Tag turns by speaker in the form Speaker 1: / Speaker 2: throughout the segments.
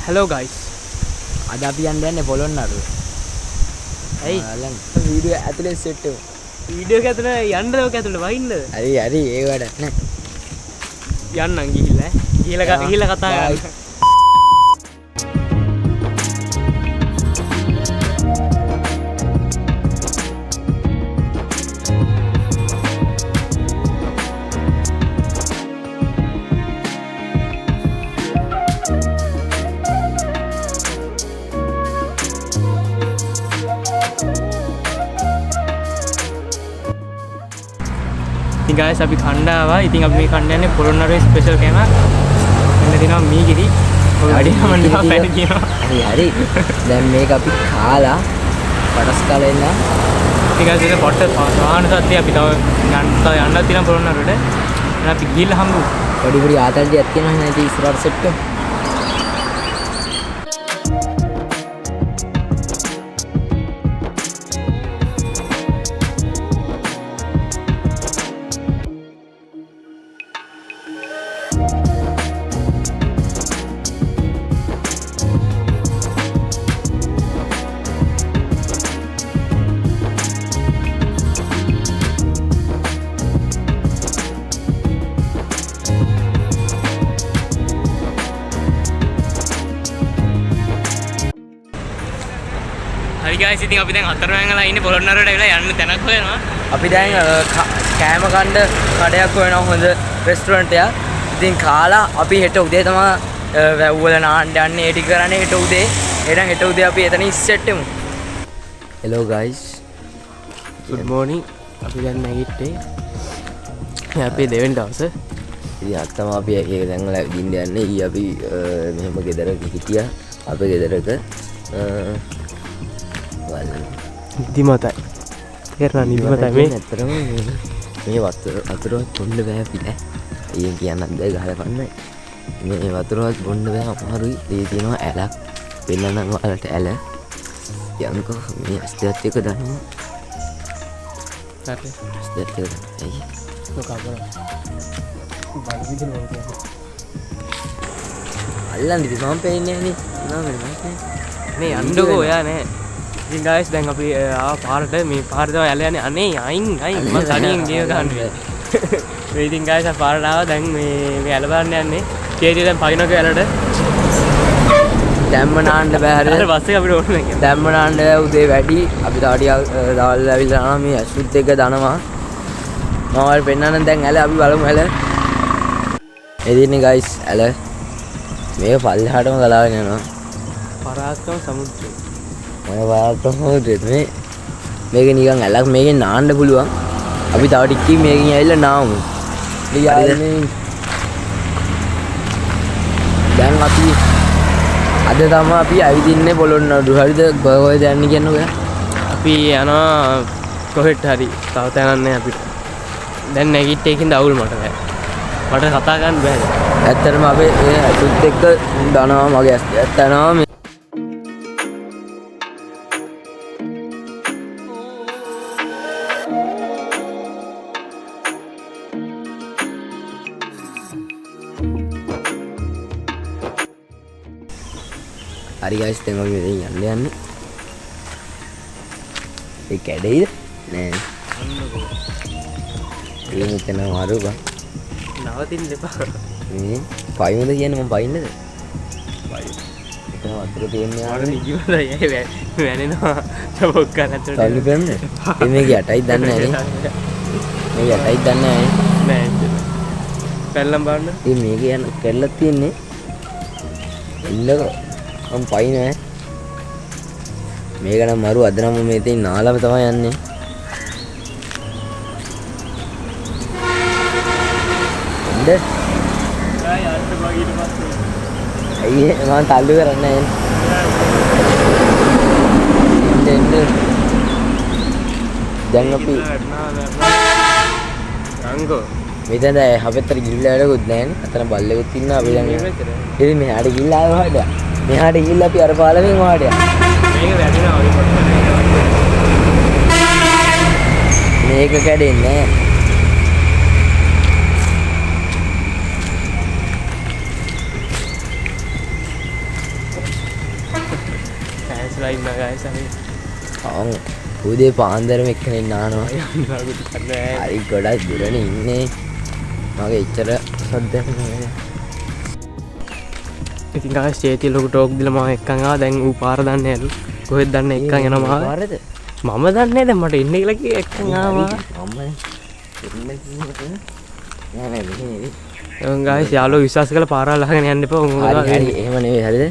Speaker 1: Hello guys.
Speaker 2: අද අපි යන්නේ පොළොන්නරුව.
Speaker 1: ඇයි?
Speaker 2: වීඩියෝ ඇතුලේ සෙට් එක.
Speaker 1: වීඩියෝ එක ඇතුලේ යන්නද ඔක ඇතුලේ වහින්නද?
Speaker 2: හරි ඒක වැඩක් නෑ.
Speaker 1: යන්නම් ගිහිල්ලා ගිහිල්ලා කතා කරන්න. guys අපි කණ්ඩ ආවා. ඉතින් අපි මේ කණ්ඩ යන්නේ පොළොන්නරුවේ ස්පෙෂල් කෑමක්. මෙන්න දිනවා මීගිරි. ඔය අඩියම නිකන් පැන කියනවා.
Speaker 2: හරි. දැන් මේක අපි කාලා පටස් කාලා එන්න.
Speaker 1: ඉතින් guys ඒක පොට්ට වාහන සත්‍ය අපි තව යන්නත් තියෙනවා පොළොන්නරුවට. එහෙනම් අපි ගිහිල්ලා හම්බු.
Speaker 2: පොඩි ආතල්දියක් තියෙනවා නේද ඉස්සරහට සෙට් එක.
Speaker 1: හරි guys ඉතින් අපි දැන් අතරමැංගලා ඉන්නේ පොළොන්නරුවට ඇවිල්ලා යන්න තැනක් හොයනවා.
Speaker 2: අපි දැන් කෑම කණ්ඩ කඩයක් හොයනවා හොඳ රෙස්ටුරන්ට් එකක්. ඉතින් කාලා අපි හෙට උදේ තමයි වැව්වල නාන්න යන්නේ ඒ ටික කරන්නේ හෙට උදේ. එහෙනම් හෙට උදේ අපි එතනින් සෙට් වෙමු. Hello guys.
Speaker 1: Good morning. අපි දැන් නැගිට්ටේ. අපි දෙවෙනි දවසේ.
Speaker 2: ඉතින් අත්තම අපි ඒක දැන් වල ගින්න යන්නේ. ඊ අපි මෙහෙම ගෙදරක හිටියා. අපේ ගෙදරක
Speaker 1: නිදිමතයි. තේරෙනවා නිදිමතයි මේ.
Speaker 2: ඇත්තටම මේ වතුරවත් බොන්න බෑ පිට. අයියෙන් කියන්නත් බෑ ගහලපන්නයි. මේ වතුරවත් බොන්න බෑ අමාරුයි. ඒ තියෙනවා ඇලක්. වෙනනම් වලට ඇල. යන්කෝ මේ අස්තයත් එක දානවා.
Speaker 1: හරි.
Speaker 2: අස්තයත් එක දානවා. අයිය.
Speaker 1: මොකක්ද? බලවිදින මොකක්ද?
Speaker 2: අල්ලන් ඉතින් මම පෙන්නේ නෑනේ.
Speaker 1: මේ යන්නකෝ ඔයා නෑ. ඉතින් guys දැන් අපි ආව පාරට මේ පාරේ තමයි යල යන්නේ. අනේ අයින් මම තනියෙන් ගිය ගන්න. මේ ඉතින් guys අපි පාරට ආවා. දැන් මේ ඇල බලන්න යන්නේ. කේතිය දැන් පයින්නක ඇලට.
Speaker 2: දැම්ම නාන්න බෑ හරියට.
Speaker 1: අර බස් එක අපිට ඕන නැහැ.
Speaker 2: දැම්ම නාන්න උදේ වැඩි. අපි තව ටිකක් දවල් ඇවිල්ලා යනවා මේ අසුත් එක දනවා. මම වල පෙන්නන්න දැන් ඇල අපි බලමු ඇල. එදින්නේ guys ඇල. මේක පල්ලෙහාටම ගලාගෙන යනවා.
Speaker 1: පරාක්‍රම සමුද්‍රය.
Speaker 2: මම වාල්ටම හොදේ මේක නිකන් ඇලක් මේකෙන් නාන්න පුළුවන්. අපි තව ටිකකින් මේකෙන් ඇවිල්ලා නාමු. දැන් අපි අද තමයි අපි ඇවිදින්නේ පොළොන්නරුව. හරිද? කොහෙද යන්නේ කියන්නේ?
Speaker 1: අපි යනවා කොහෙට හරි. තව තැනක් නැහැ අපිට. දැන් නැගිට්ටේකින් දවුල් මට බෑ. මට කතා ගන්න බෑ.
Speaker 2: ඇත්තටම අපේ අසුත් එක්ක දනවා මගේ ඇත්තනවා මේ හරි guys දැන් අපි මෙතෙන් යන්නේ. ඒ කැඩෙයිද? නෑ. ඒ මෙතන මාරු බා.
Speaker 1: නවතින්න එපා.
Speaker 2: මේ පයින්ද කියන්නේ මම පයින්නද? පයින්. එතන වතුර තියෙන්නේ
Speaker 1: ආර නිදිමතයි වැනෙනවා. චොක් ගන්න අතට.
Speaker 2: තල්ලු කරන්නේ. මේක යටයි දන්නේ නැහැ නේ. මේ යටයි දන්නේ නැහැ.
Speaker 1: නෑ. පැල්ලම් බලන්න.
Speaker 2: ඉතින් මේක යන කැල්ලක් තියෙන්නේ. ඉන්නක මම පයින් නෑ. මේක නම් මරු අද නම් මම මෙතෙන් නාලම තමයි යන්නේ. ඉන්න. අයියේ මම තල්ලු කරන්නේ නෑ. ඉන්න. දැන් අපි
Speaker 1: අංගෝ
Speaker 2: මෙතන හැපෙතර ගිහිල්ලා වැඩකුත් නෑනේ. අතන බල්ලෙකුත් ඉන්නවා අපි දැන්. ඉතින් මෙහාට ගිහිල්ලා ආවා හොයද. මෙහාට ගිහිල්ලා අපි අර පාලමෙන් වාඩි වෙනවා.
Speaker 1: මේක වැටෙනවා වගේ පොඩ්ඩක්.
Speaker 2: මේක කැඩෙන්නේ නෑ.
Speaker 1: වෙලා ඉන්නවා guys අපි.
Speaker 2: උදේ පාන්දරම එක්කනේ නානවා. හරි ගොඩක් දුරනේ ඉන්නේ. මගේ එච්චර සද්දයක් නෑ.
Speaker 1: ඉතින් guys චේති ලොකු ටෝක් දීලා මම එක්කන් ආවා. දැන් ඌ පාර දන්නේ නැලු. කොහෙද දන්නේ එක්කන් යනවා මාව.
Speaker 2: පාරද?
Speaker 1: මම දන්නේ දැන් මට එන්න කියලා කිව්වා එක්කන් ආවා. ගායිස් යාළුවෝ විශ්වාස කරලා පාරවල් අහගෙන යන්න එපා.
Speaker 2: හරි එහෙම නෙවෙයි හරිද?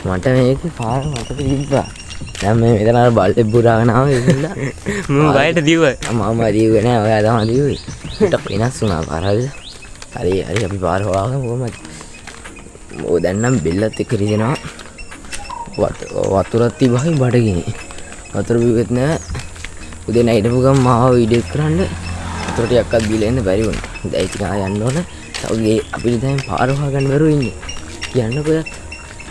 Speaker 2: මට මේකේ පාර මතක තිබ්බා. දැන් මේ මෙතන අර බල්ලේ පුරාගෙන ආවා ඉතින්ලා.
Speaker 1: මම බයට දිව්වා.
Speaker 2: මම දිව්වේ නෑ. ඔයා තමයි දිව්වේ. ඊට වෙනස් වුණා පාර හරිද? හරි අපි පාර හොයාගෙන කොහමද? ඕ දැන් නම් බෙල්ලත් එක්ක රිදෙනවා. වතුරක් තිබ්බහයි බඩගිනි. වතුර බිව්වෙත් නෑ. උදේ නැගිටපු ගමන් මාව වීඩියෝ කරන්න වතුර ටිකක්වත් බීලා ඉන්න බැරි වුණා. දැන් ඉතින් ආ යන්න ඕන. තවගේ අපිට දැන් පාර හොයාගන්න බැරුව ඉන්නේ. කියන්නකෝ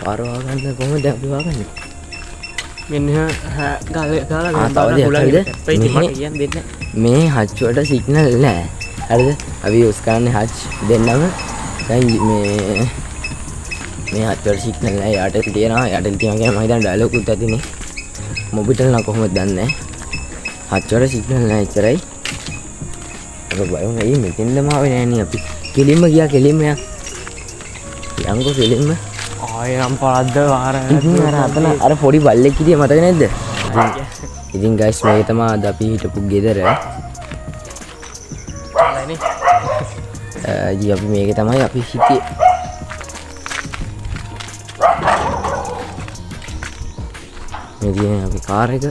Speaker 2: පාර හොයාගන්න කොහොමද අපි හොයාගන්නේ?
Speaker 1: මෙන්න ගාලා
Speaker 2: මේ හච්චුවට සිග්නල් නෑ. හරිද? අපි යූස් කරන්නේ හච් දෙන්නම. දැන් මේ හච්චුවට සිග්නල් නෑ. යාටල් තියනවා. යාටල් තියනවා කියන මම හිතන්නේ ඩයලොග් උත් ඇතිනේ. මොබිටල් නම් කොහොමද දන්නේ? හච්චුවට සිග්නල් නෑ එච්චරයි. අප බයෝ නේ මෙතෙන්ද මාවේ නෑනේ අපි. කෙලින්ම ගියා කෙලින්ම යන්කෝ කෙලින්ම
Speaker 1: ආය නම් පාද්ද වාර
Speaker 2: අතන අර පොඩි බල්ලෙක් හිටියේ මතක නැද්ද? ඉතින් ගයිස් මේක තමයි අද අපි හිටපු ගෙදර. අපි මේක තමයි අපි හිටියේ. මේ තියෙන අපි කාර් එක.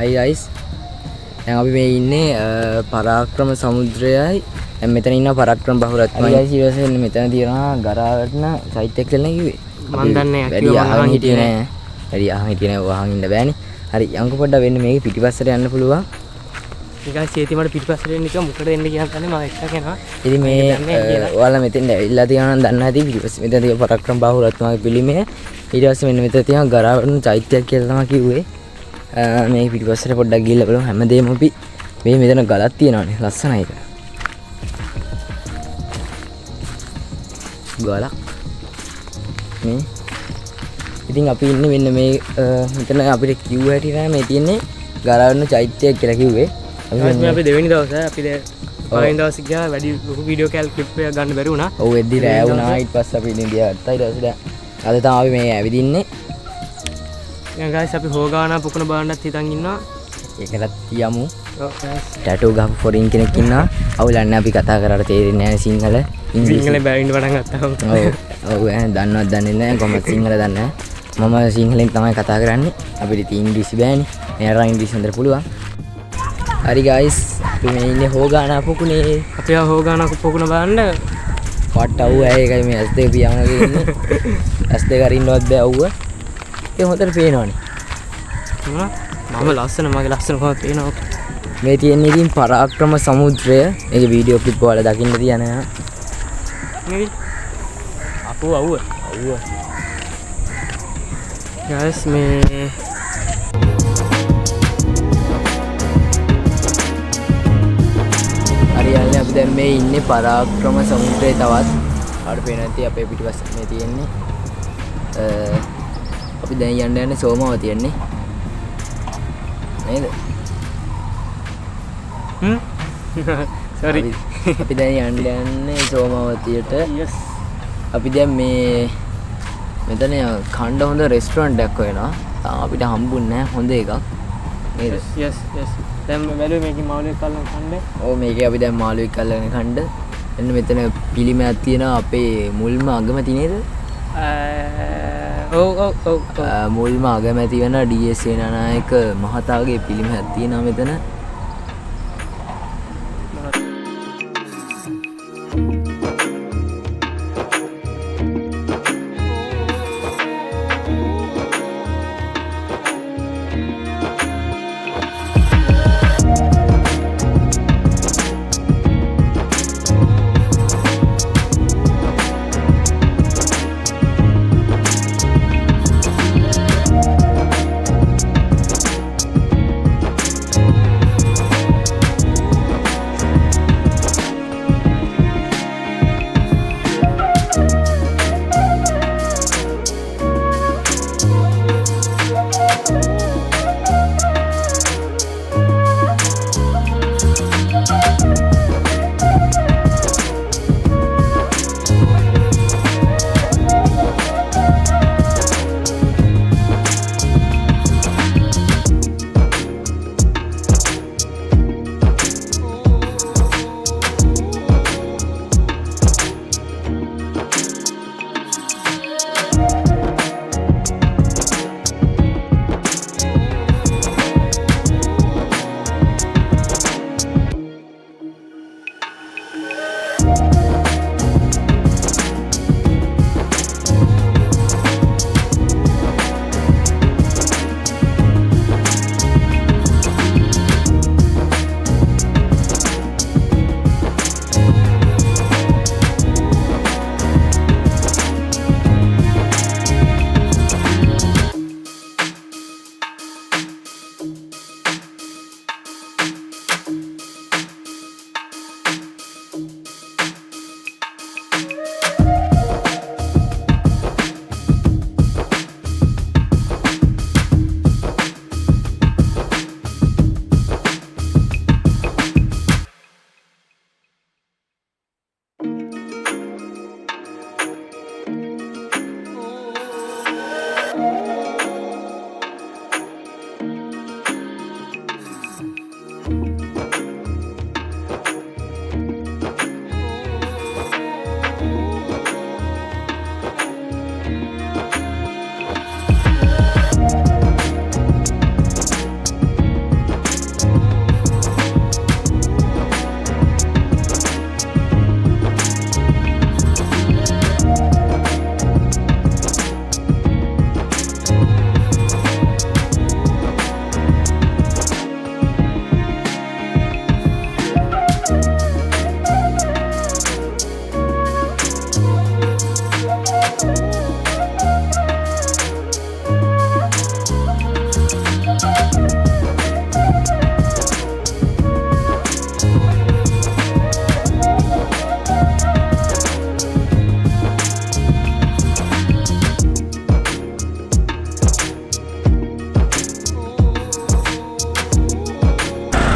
Speaker 2: Hi guys. දැන් අපි මේ ඉන්නේ පරාක්‍රම සමුද්‍රයයි. දැන් මෙතන ඉන්න පරාක්‍රම බහුරත්නයි. guys ඊවසෙන් මෙතන තියෙනවා ගරාවටන සයිට් එක කියලා කිව්වේ.
Speaker 1: මම දන්නේ
Speaker 2: වැඩි අහන් හිටියේ නෑ. වැඩි අහන් හිටියේ නෑ. ඔය අහන් ඉන්න බෑනේ. හරි යංකු පොඩ්ඩක් වෙන්න මේක පිටිපස්සට යන්න පුළුවන්.
Speaker 1: ඊගා චේති මට පිටිපස්සට එන්න කිව්වා මොකටද එන්න කියන්නේ මම එක්ක කෙනා.
Speaker 2: ඉතින් මේ ඔයාලා මෙතෙන් ඇවිල්ලා තියෙනවා නම් දන්නා ඇති පිටිපස්ස මෙතන තියෙන පරාක්‍රම බහුරත්නගේ පිළිමය. ඊට පස්සේ මෙන්න මෙතන තියෙන ගරාවටන චෛත්‍යයක් කියලා තමයි කිව්වේ. මේ පිටිපස්සට පොඩ්ඩක් ගිහිල්ලා බලමු. හැමදේම අපි මේ මෙතන ගලක් තියෙනවානේ ලස්සනයි ඒක. ගලක් මේ ඉතින් අපි ඉන්නේ මෙන්න මේ මෙතන අපිට කිව්ව හැටි නෑ මේ තියෙන්නේ ගරාවටන චෛත්‍යයක් කියලා කිව්වේ.
Speaker 1: අපි දෙවෙනි දවසේ අපි පළවෙනි දවසේ ගියා වැඩි ලොකු වීඩියෝ ක්ලිප් එකක් ගන්න බැරි වුණා.
Speaker 2: ඔව් එද්දි රෑ වුණා. ඊට පස්සේ අපි ඉතින් ගියා ගත්තා. ඊට පස්සේ අද තමයි අපි මේ ඇවිදින්නේ.
Speaker 1: දැන් guys අපි හොගානා පුකුණ බාන්නත් හිතන් ඉන්නවා.
Speaker 2: ඒකටත් යමු. ටැටූ ගහපු ෆොරින් කෙනෙක් ඉන්නවා. අවුලන්නේ අපි කතා කරලා තේරෙන්නේ නැහැ සිංහල.
Speaker 1: සිංහලේ බැරින්න පටන් ගත්තා.
Speaker 2: ඔව් දන්නවත් දන්නේ නැහැ. කොහොමද සිංහල දන්නේ නැහැ. මම සිංහලෙන් තමයි කතා කරන්නේ. අපිට ඉතින් ඉංග්‍රීසි බෑනේ. මෙයාට ඉංග්‍රීසි හොඳට පුළුවන්. හරි guys අපි මේ ඉන්නේ හොගානා පුකුණේ.
Speaker 1: අපි හොගානා පුකුණ බලන්න
Speaker 2: වට අවුව ඒකයි මේ S2 පියාණෝගේ ඉන්නේ. S2 කරින්නවත් බෑ අවුව. ඒ හොඳට පේනවනේ. මම
Speaker 1: ලස්සන මගේ ලස්සන කොහොමද පේනව.
Speaker 2: මේ තියෙන්නේ ඉතින් පරාක්‍රම සමුද්‍රය. මේක වීඩියෝ ක්ලිප් වල දකින්න තියනවා.
Speaker 1: නේ අවුව guys මේ
Speaker 2: හරියන්නේ අපි දැන් මේ ඉන්නේ පරාක්‍රම සමුද්‍රයේ තවත් ආඩ පේනවා ඇති අපේ පිටිපස්සේ මේ තියෙන්නේ අපි දැන් යන්නේ සෝමාවතියන්නේ නේද?
Speaker 1: sorry
Speaker 2: අපි දැන් යන්නේ සෝමාවතියට.
Speaker 1: yes
Speaker 2: අපි දැන් මේ මෙතන කණ්ඩ හොඳ රෙස්ටුරන්ට් එකක් හොයනවා. තාම අපිට හම්බුන්නේ නැහැ හොඳ එකක් නේද?
Speaker 1: yes දැන් බැලුවේ මේකේ මාළුවෙක් අල්ලන කණ්ඩ.
Speaker 2: ඔව් මේකේ අපි දැන් මාළුවෙක් අල්ලගෙන කණ්ඩ. එන්න මෙතන පිළිමයක් තියෙනවා අපේ මුල්ම අගමැති නේද? මුල්ම අගමැති වෙන DS සේනානායක මහතාගේ පිළිමයක් තියෙනවා මෙතන.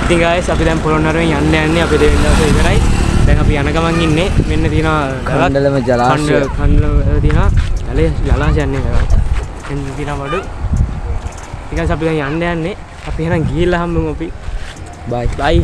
Speaker 1: ඉතින් guys අපි දැන් පොළොන්නරුවෙන් යන්නේ අපි දෙවෙනි දවසේ ඉවරයි. දැන් අපි යන ගමන් ඉන්නේ මෙන්න තියෙනවා
Speaker 2: කණ්ඩලම ජලාශය.
Speaker 1: කණ්ඩලම තියෙනවා ජලාශය යන්නේ කරා. එන්න තියෙනවා බඩු. ඊට පස්සේ අපි දැන් යන්නේ අපි එහෙනම් ගිහිල්ලා හම්බෙමු අපි.
Speaker 2: bye.
Speaker 1: bye.